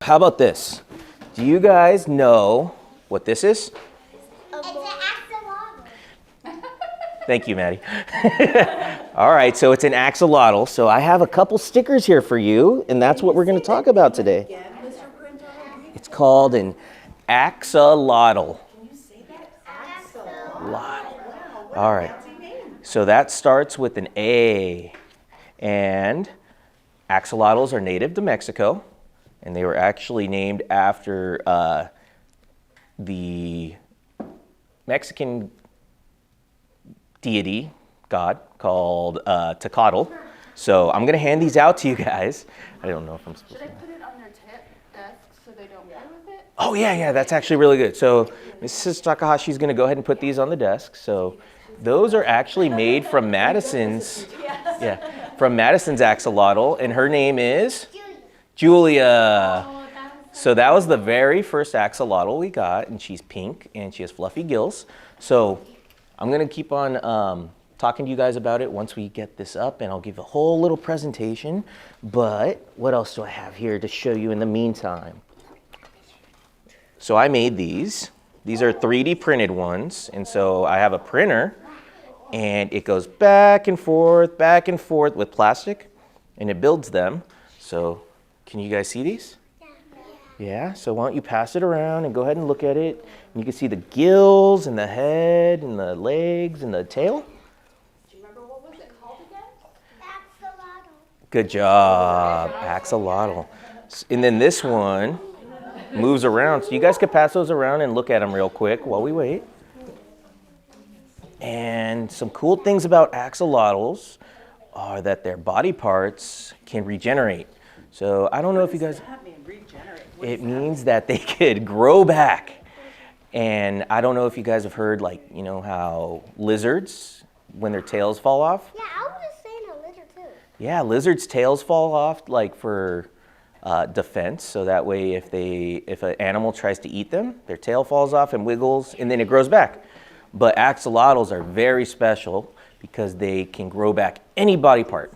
How about this? Do you guys know what this is? It's an axolotl. Thank you, Maddie. All right, so it's an axolotl. So I have a couple stickers here for you, and that's what we're going to talk about today. It's called an axolotl. Can you say that? Axolotl. Axolotl. All right. So that starts with an A. And axolotls are native to Mexico. And they were actually named after the Mexican deity, god, called Tecatl. So I'm going to hand these out to you guys. I don't know if I'm supposed to. Should I put it on their desk so they don't play with it? Oh, yeah, that's actually really good. So Mrs. Takahashi is going to go ahead and put these on the desk. So those are actually made from Madison's, from Madison's axolotl, and her name is Julia. So that was the very first axolotl we got, and she's pink, and she has fluffy gills. So I'm going to keep on talking to you guys about it once we get this up, and I'll give a whole little presentation. But what else do I have here to show you in the meantime? So I made these. These are 3D printed ones, and so I have a printer, and it goes back and forth with plastic, and it builds them. So can you guys see these? Yeah, so why don't you pass it around and go ahead and look at it. And you can see the gills and the head and the legs and the tail. Do you remember what was it called again? Axolotl. Good job, axolotl. And then this one moves around. So you guys could pass those around and look at them real quick while we wait. And some cool things about axolotls are that their body parts can regenerate. So I don't know if you guys... What does that mean, regenerate? It means that they could grow back. And I don't know if you guys have heard, like, you know, how lizards, when their tails fall off. Yeah, I was just saying a lizard too. Yeah, lizards' tails fall off, like, for defense. So that way, if an animal tries to eat them, their tail falls off and wiggles, and then it grows back. But axolotls are very special because they can grow back any body part.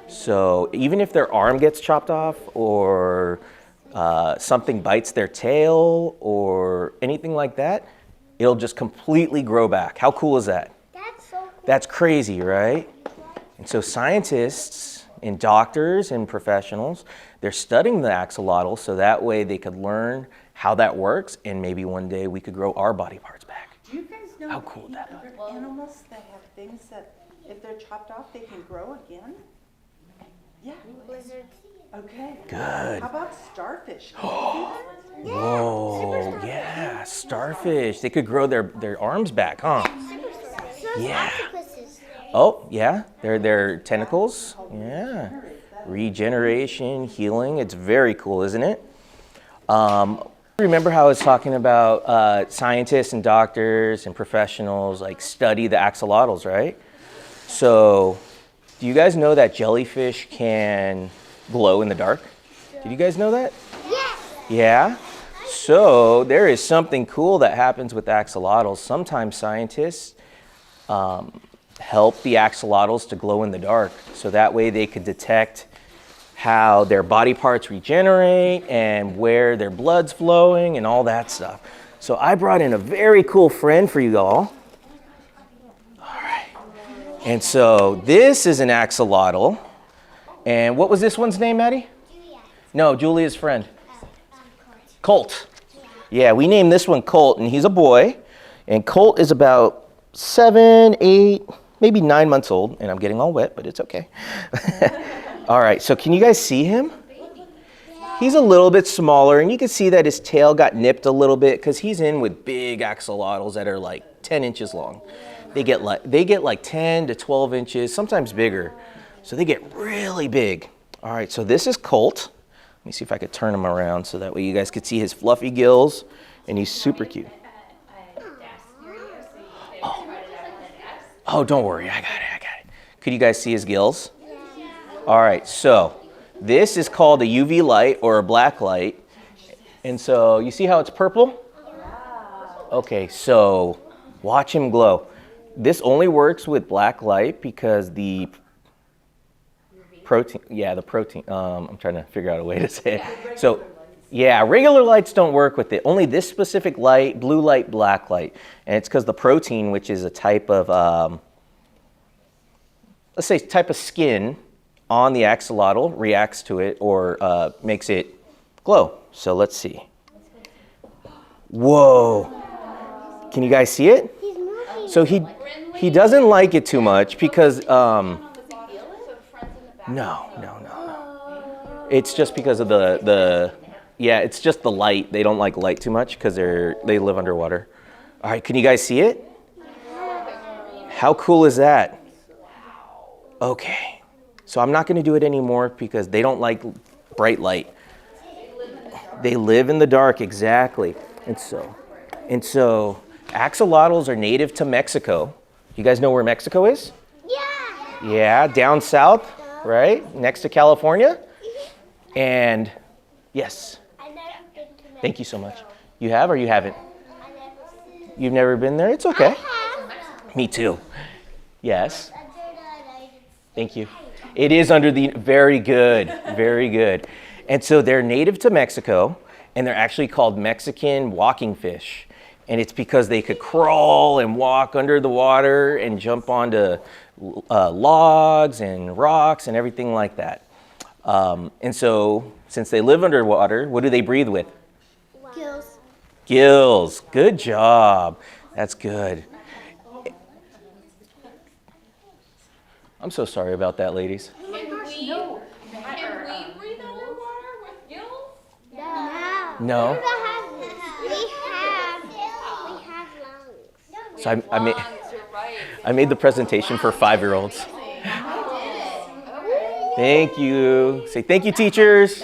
So even if their arm gets chopped off or something bites their tail or anything like that, it'll just completely grow back. How cool is that? That's so cool. That's crazy, right? And so scientists and doctors and professionals, they're studying the axolotl so that way they could learn how that works, and maybe one day we could grow our body parts back. Do you guys know How cool would that be? other animals that have things that if they're chopped off, they can grow again? Yeah. Lizards. Okay. Good. How about starfish? Can they do that? Whoa, yeah, starfish. They could grow their arms back, huh? Yeah. Octopuses. Oh, yeah, their tentacles. Yeah. Regeneration, healing. It's very cool, isn't it? Remember how I was talking about scientists and doctors and professionals like study the axolotls, right? So do you guys know that jellyfish can glow in the dark? Did you guys know that? Yes. Yeah? So there is something cool that happens with axolotls. Sometimes scientists help the axolotls to glow in the dark so that way they could detect how their body parts regenerate and where their blood's flowing and all that stuff. So I brought in a very cool friend for you all. All right. And so this is an axolotl. And what was this one's name, Maddie? Julia. No, Julia's friend. Colt. Colt. Yeah, we named this one Colt, and he's a boy. And Colt is about 7, 8, maybe 9 months old. And I'm getting all wet, but it's okay. All right, so can you guys see him? He's a little bit smaller, and you can see that his tail got nipped a little bit because he's in with big axolotls that are like 10 inches long. They get like 10 to 12 inches, sometimes bigger. So they get really big. All right, so this is Colt. Let me see if I could turn him around so that way you guys could see his fluffy gills, and he's super cute. Oh, don't worry, I got it. Could you guys see his gills? All right, so this is called a UV light or a black light. And so you see how it's purple? Okay, so watch him glow. This only works with black light because the protein, I'm trying to figure out a way to say it. So Yeah, regular lights don't work with it. Only this specific light, blue light, black light. And it's because the protein, which is a type of, let's say type of skin on the axolotl reacts to it or makes it glow. So let's see. Whoa. Can you guys see it? He's moving. So he doesn't like it too much because, Was it feel it? So friends in the back. no. It's just because of yeah, it's just the light. They don't like light too much because they live underwater. All right, can you guys see it? How cool is that? Okay, so I'm not going to do it anymore because they don't like bright light. They live in the dark, exactly. And so axolotls are native to Mexico. You guys know where Mexico is? Yeah. Yeah, down south, right? Next to California. And yes, I've never been to Mexico. thank you so much. You have or you haven't? I've never been. You've never been there? It's okay. I have. Me too. Yes, Under the United thank you. It is under the, very good, very good. And so they're native to Mexico, and they're actually called Mexican walking fish. And it's because they could crawl and walk under the water and jump onto logs and rocks and everything like that. And so since they live underwater, what do they breathe with? Gills. Gills. Good job. That's good. I'm so sorry about that, ladies. Can we breathe underwater with gills? No. No? We have lungs. So Lungs, you're right. I made the presentation for 5-year-olds. Thank you. Say thank you, teachers.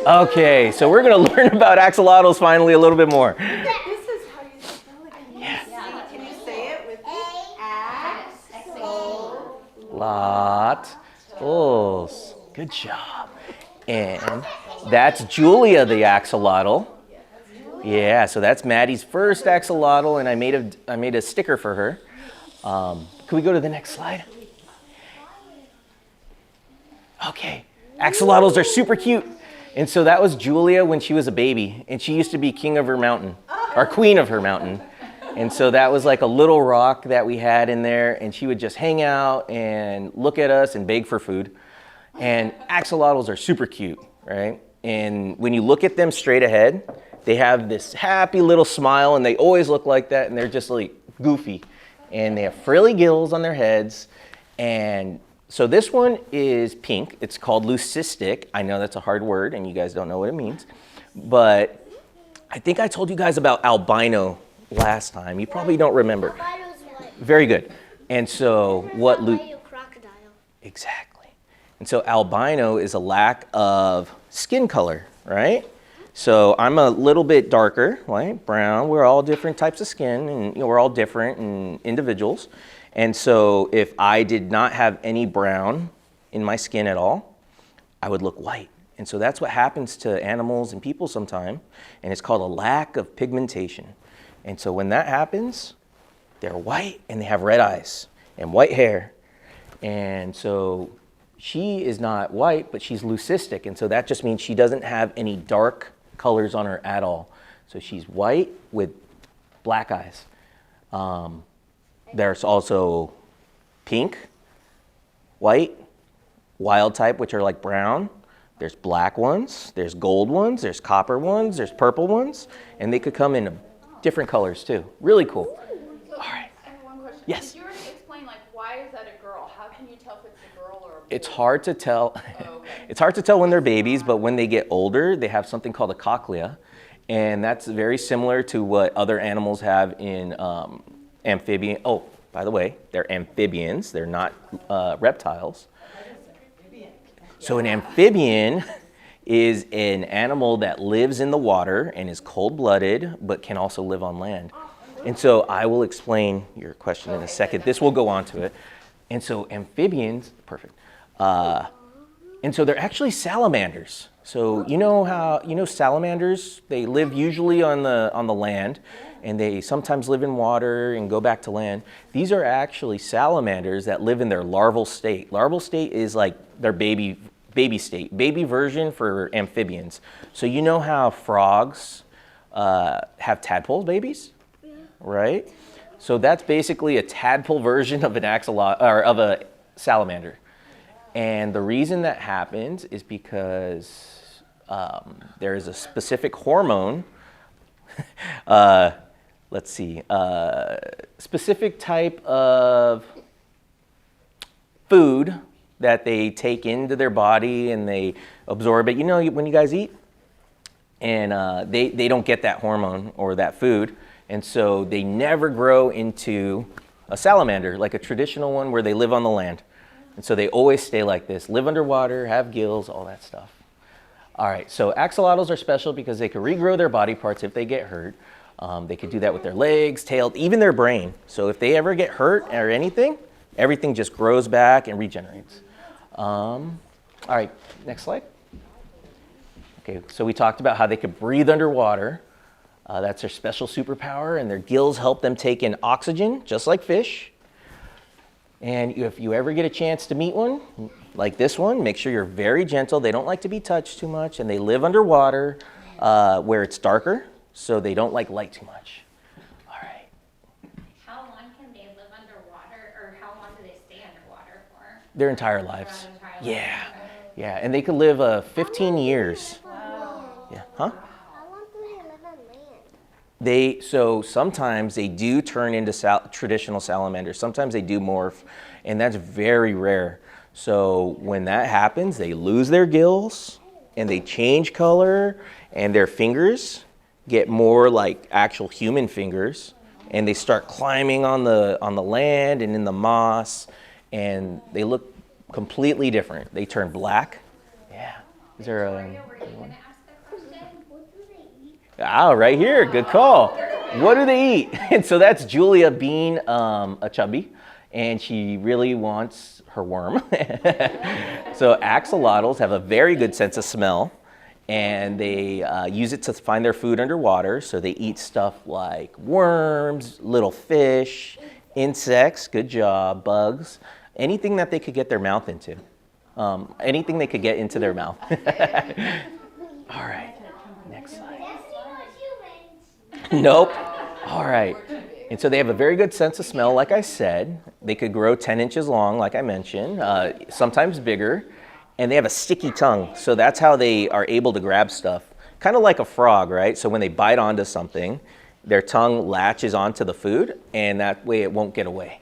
Okay, so we're going to learn about axolotls finally a little bit more. This is how you spell it. Can you say it with Axolotls. Good job. And that's Julia the axolotl. Yeah, so that's Maddie's first axolotl, and I made a sticker for her. Can we go to the next slide? Okay, axolotls are super cute. And so that was Julia when she was a baby, and she used to be king of her mountain, or queen of her mountain. And so that was like a little rock that we had in there, and she would just hang out and look at us and beg for food. And axolotls are super cute, right? And when you look at them straight ahead, they have this happy little smile, and they always look like that, and they're just like goofy. And they have frilly gills on their heads. And so this one is pink. It's called leucistic. I know that's a hard word, and you guys don't know what it means. But I think I told you guys about albino last time. You probably don't remember. Albino's what? Very good. And so what Albino crocodile. Exactly. And so albino is a lack of skin color, right? So I'm a little bit darker, right? Brown. We're all different types of skin, and we're all different and individuals. And so if I did not have any brown in my skin at all, I would look white. And so that's what happens to animals and people sometime, and it's called a lack of pigmentation. And so when that happens, they're white and they have red eyes and white hair. And so she is not white, but she's leucistic. And so that just means she doesn't have any dark colors on her at all. So she's white with black eyes. There's also pink, white, wild type, which are like brown. There's black ones, there's gold ones, there's copper ones, there's purple ones, and they could come in different colors too. Really cool. So, All right. I have one question. Yes. Did you already explain, like, why is that a girl? How can you tell if it's a girl or a boy? It's hard to tell. Oh, okay. It's hard to tell when they're babies, but when they get older, they have something called a cochlea, and that's very similar to what other animals have in amphibian. Oh, by the way, they're amphibians. They're not reptiles. So an amphibian is an animal that lives in the water and is cold-blooded, but can also live on land. And so I will explain your question in a second. This will go on to it. And so amphibians, perfect. And so they're actually salamanders. So you know how, salamanders, they live usually on the land, and they sometimes live in water and go back to land. These are actually salamanders that live in their larval state. Larval state is like their baby baby state, baby version for amphibians. So you know how frogs have tadpole babies, right? So that's basically a tadpole version of an axolotl or of a salamander. And the reason that happens is because there is a specific hormone. Let's see, specific type of food that they take into their body and they absorb it. You know, when you guys eat, and they don't get that hormone or that food, and so they never grow into a salamander, like a traditional one where they live on the land. And so they always stay like this, live underwater, have gills, all that stuff. All right, so axolotls are special because they can regrow their body parts if they get hurt. They could do that with their legs, tail, even their brain. So if they ever get hurt or anything, everything just grows back and regenerates. All right, next slide. Okay, so we talked about how they could breathe underwater. That's their special superpower, and their gills help them take in oxygen, just like fish. And if you ever get a chance to meet one, like this one, make sure you're very gentle. They don't like to be touched too much, and they live underwater where it's darker, so they don't like light too much. All right. How long can they live underwater, or how long do they stay underwater for? Their entire lives. Their entire lives. Yeah, yeah, and they could live 15 years. Yeah, huh? How long do they live on land? So sometimes they do turn into traditional salamanders. Sometimes they do morph, and that's very rare. So when that happens, they lose their gills, and they change color, and their fingers get more like actual human fingers, and they start climbing on the land and in the moss, and they look completely different. They turn black. Yeah. Is there Were you gonna ask a question? What do they eat? Right here, good call. What do they eat? And so that's Julia being a chubby, and she really wants her worm. So axolotls have a very good sense of smell, and they use it to find their food underwater. So they eat stuff like worms, little fish, insects, good job, bugs, anything that they could get their mouth into. Anything they could get into their mouth. All right, next slide. Nope. All right. And so they have a very good sense of smell, like I said. They could grow 10 inches long, like I mentioned, sometimes bigger. And they have a sticky tongue, so that's how they are able to grab stuff. Kind of like a frog, right? So when they bite onto something, their tongue latches onto the food, and that way it won't get away.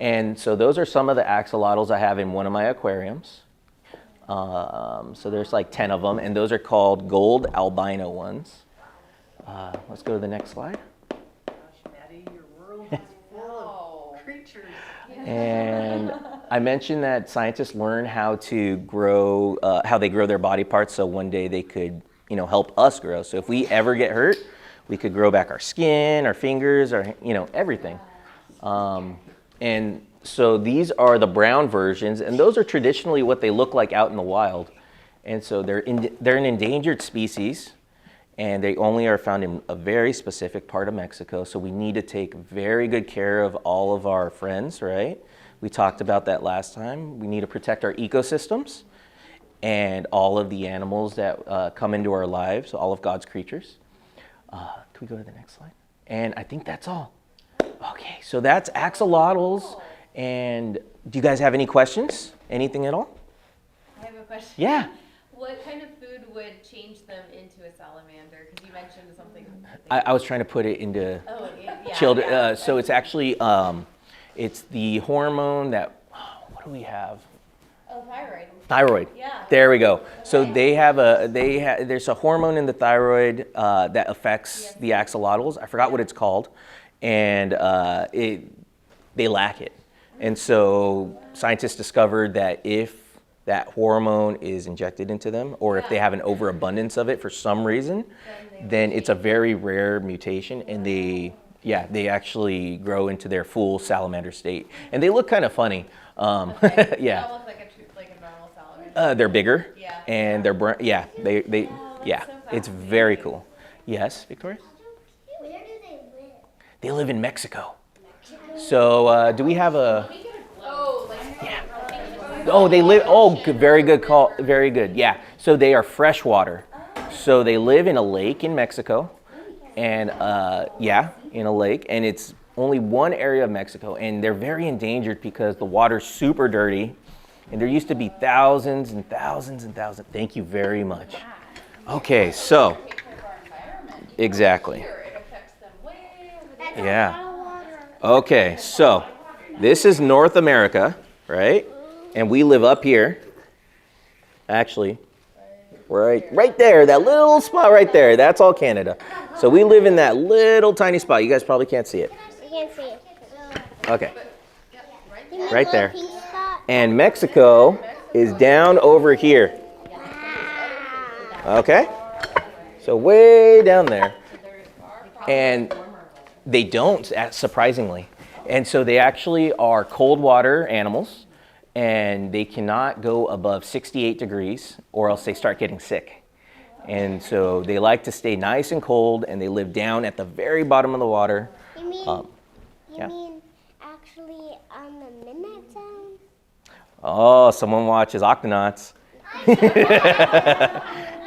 And so those are some of the axolotls I have in one of my aquariums. So there's like 10 of them, and those are called gold albino ones. Let's go to the next slide. Gosh, Maddie, your world is full of creatures. And I mentioned that scientists learn how to grow, how they grow their body parts, so one day they could, help us grow. So if we ever get hurt, we could grow back our skin, our fingers, our, everything. And so these are the brown versions, and those are traditionally what they look like out in the wild. And so they're an endangered species, and they only are found in a very specific part of Mexico. So we need to take very good care of all of our friends, right? We talked about that last time. We need to protect our ecosystems and all of the animals that come into our lives, all of God's creatures. Can we go to the next slide? And I think that's all. Okay, so that's axolotls. And do you guys have any questions? Anything at all? I have a question. Yeah. What kind of food would change them into a salamander? Because you mentioned something. I was trying to put it into yeah, children. yeah. So it's actually, it's the hormone that, what do we have? Oh, thyroid. Thyroid. Yeah. There we go. So there's a hormone in the thyroid that affects the axolotls. I forgot what it's called. And they lack it. And so scientists discovered that if that hormone is injected into them, or if they have an overabundance of it for some reason, then it's a very rare mutation, and they actually grow into their full salamander state. And they look kind of funny. They all look like a normal salamander. They're bigger, Yeah. and they're it's very cool. Yes, Victoria? Where do they live? They live in Mexico. So do we have a? Oh, like Yeah. Oh, they live. Oh, good, very good call. Very good. Yeah. So they are freshwater. So they live in a lake in Mexico, and yeah, in a lake, and it's only one area of Mexico, and they're very endangered because the water's super dirty, and there used to be thousands and thousands and thousands. Thank you very much. Okay, so exactly. Here, it affects them way over there. Yeah. Okay, so this is North America, right? And we live up here. Actually, right there, that little spot right there, that's all Canada. So we live in that little tiny spot. You guys probably can't see it. I can't see it. Okay, You mean right the there. pink spot? And Mexico is down over here. Okay? So way down there. And they don't, surprisingly. And so they actually are cold water animals, and they cannot go above 68 degrees or else they start getting sick. And so they like to stay nice and cold, and they live down at the very bottom of the water. You mean, yeah. actually on the midnight zone? Oh, someone watches Octonauts.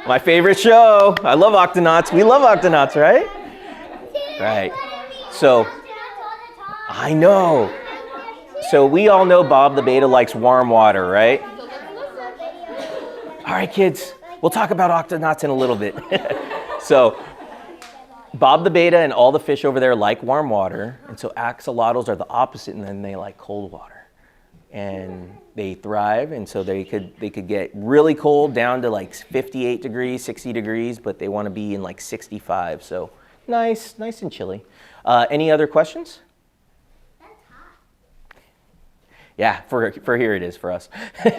My favorite show. I love Octonauts. We love Octonauts, right? Right. So, I know. So we all know Bob the Beta likes warm water, right? All right, kids. We'll talk about Octonauts in a little bit. So, Bob the Beta and all the fish over there like warm water, and so axolotls are the opposite, and then they like cold water. And they thrive, and so they could get really cold down to like 58 degrees, 60 degrees, but they want to be in like 65. So nice and chilly. Any other questions? That's hot. Yeah, for here it is for us. So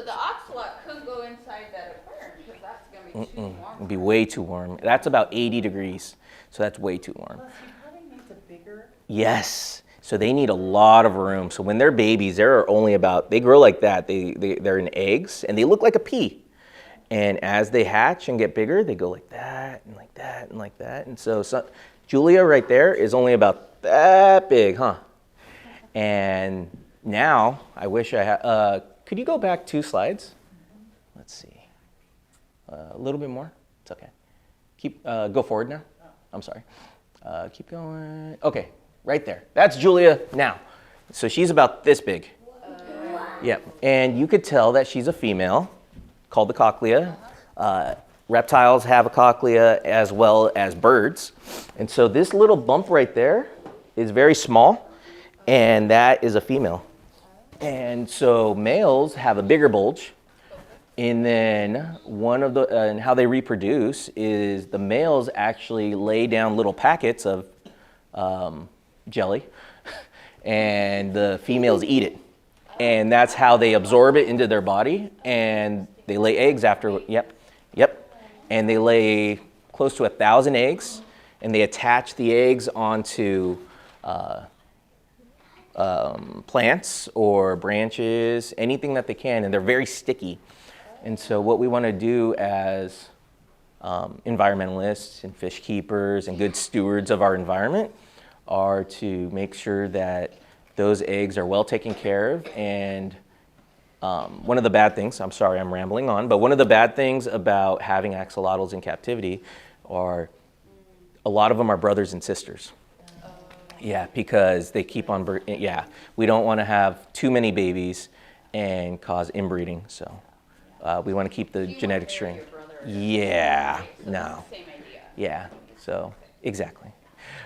the ocelot could go inside that aquarium because that's going to be too warm. It'd be way too warm. That's about 80 degrees, so that's way too warm. Plus, he probably needs a bigger. Yes. So they need a lot of room. So when they're babies, they're only about, they grow like that. They're in eggs, and they look like a pea. And as they hatch and get bigger, they go like that and like that and like that. And so Julia right there is only about that big, huh? And now I wish I had, could you go back 2 slides? Let's see. A little bit more. It's okay. Go forward now. I'm sorry. Keep going. Okay. Right there. That's Julia now. So she's about this big. Yep. And you could tell that she's a female, called the cochlea. Reptiles have a cochlea as well as birds. And so this little bump right there is very small, and that is a female. And so males have a bigger bulge. And then and how they reproduce is the males actually lay down little packets of jelly, and the females eat it, and that's how they absorb it into their body, and they lay eggs after. Yep, and they lay close to 1,000 eggs, and they attach the eggs onto plants or branches, anything that they can, and they're very sticky. And so what we want to do as environmentalists and fish keepers and good stewards of our environment are to make sure that those eggs are well taken care of. And one of the bad things, I'm sorry I'm rambling on, but one of the bad things about having axolotls in captivity are a lot of them are brothers and sisters. Yeah, because they keep on, we don't want to have too many babies and cause inbreeding, so we want to keep the genetic string. Yeah, no. Same idea. Yeah, so exactly.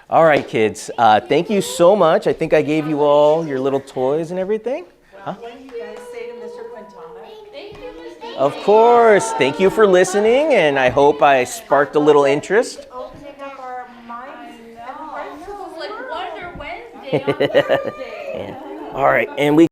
All right, kids. Thank you so much. I think I gave you all your little toys and everything. Huh? What do you guys say to Mr. Quintana? Thank you, Miss. Of course. Thank you for listening, and I hope I sparked a little interest. Opening up our minds and hearts. This is like Wonder Wednesday on Thursday. All right, and we